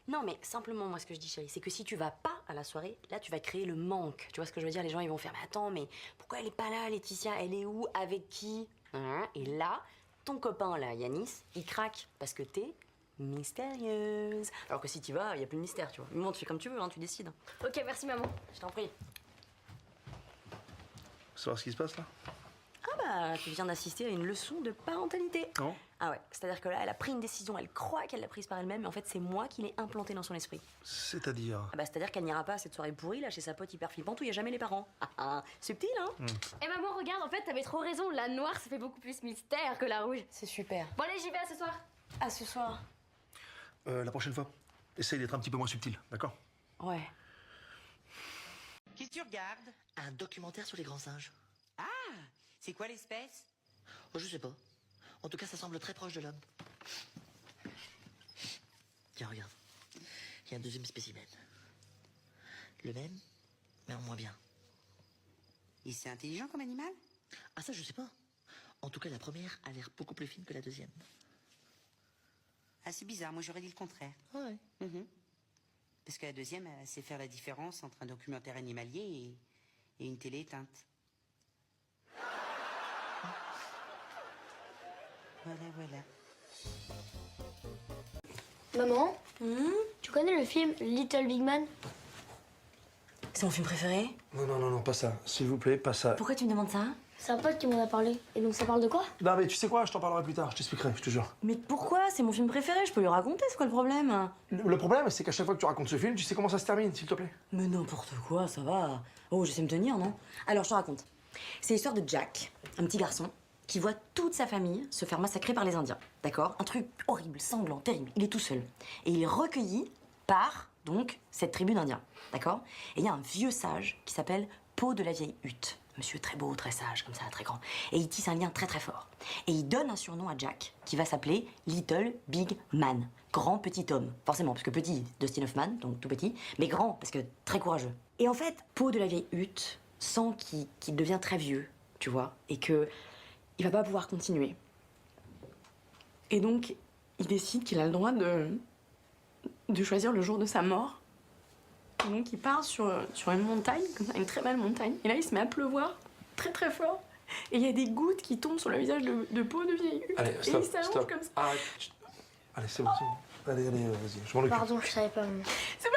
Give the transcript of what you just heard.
Non, mais simplement, moi, ce que je dis, chérie, c'est que si tu vas pas à la soirée, là, tu vas créer le manque. Tu vois ce que je veux dire? Les gens, ils vont faire, mais attends, mais pourquoi elle est pas là, Laetitia? Elle est où? Avec qui? Hein? Et là, ton copain, là, Yanis, il craque parce que t'es mystérieuse. Alors que si tu vas, il y a plus de mystère, tu vois. Bon, tu fais comme tu veux, hein, tu décides. Ok, merci maman. Je t'en prie. Savoir ce qui se passe là? Ah bah, tu viens d'assister à une leçon de parentalité. Non. Ah ouais, c'est-à-dire que là, elle a pris une décision, elle croit qu'elle l'a prise par elle-même, mais en fait, c'est moi qui l'ai implantée dans son esprit. C'est-à-dire? Ah bah, c'est-à-dire qu'elle n'ira pas à cette soirée pourrie, là, chez sa pote hyper flippante où il n'y a jamais les parents. Ah ah, subtil, hein? Eh maman, regarde, en fait, t'avais trop raison. La noire, ça fait beaucoup plus mystère que la rouge. C'est super. Bon, allez, j'y vais à ce soir. À ce soir. La prochaine fois, essaye d'être un petit peu moins subtil, d'accord? Ouais. Qu'est-ce que tu regardes? Un documentaire sur les grands singes. Ah, c'est quoi l'espèce? Oh, je sais pas. En tout cas, ça semble très proche de l'homme. Tiens, regarde. Il y a un deuxième spécimen. Le même, mais en moins bien. Et c'est intelligent comme animal? Ah, ça, je sais pas. En tout cas, la première a l'air beaucoup plus fine que la deuxième. Ah, c'est bizarre, moi j'aurais dit le contraire. Ouais. Parce que la deuxième, elle sait faire la différence entre un documentaire animalier et une télé éteinte. Voilà, voilà. Maman, tu connais le film Little Big Man? C'est mon film préféré? Non, pas ça. S'il vous plaît, pas ça. Pourquoi tu me demandes ça? C'est un pote qui m'en a parlé. Et donc ça parle de quoi? Non, mais tu sais quoi, je t'en parlerai plus tard, je t'expliquerai, je te jure. Mais pourquoi? C'est mon film préféré, je peux lui raconter, c'est quoi le problème? Le problème, c'est qu'à chaque fois que tu racontes ce film, tu sais comment ça se termine, s'il te plaît. Mais n'importe quoi, ça va. Oh, je sais me tenir, non? Alors, je te raconte. C'est l'histoire de Jack, un petit garçon, qui voit toute sa famille se faire massacrer par les Indiens. D'accord? Un truc horrible, sanglant, terrible. Il est tout seul. Et il est recueilli par, donc, cette tribu d'Indiens. D'accord? Et il y a un vieux sage qui s'appelle Peau de la vieille hutte. Monsieur très beau, très sage, comme ça, très grand. Et il tisse un lien très très fort. Et il donne un surnom à Jack, qui va s'appeler Little Big Man. Grand petit homme. Forcément, parce que petit, Dustin Hoffman, donc tout petit, mais grand, parce que très courageux. Et en fait, Peau de la vieille hutte sent qu'il devient très vieux, tu vois, et que il va pas pouvoir continuer. Et donc, il décide qu'il a le droit de choisir le jour de sa mort. Et donc, il part sur une montagne, comme ça, une très belle montagne. Et là, il se met à pleuvoir très très fort. Et il y a des gouttes qui tombent sur le visage de Peau de vieille hutte. Allez, et stop, il s'allonge stop. comme ça. Arrête. Allez, c'est bon, c'est bon. Allez, vas-y, je m'en occupe. Pardon, je savais pas, maman. C'est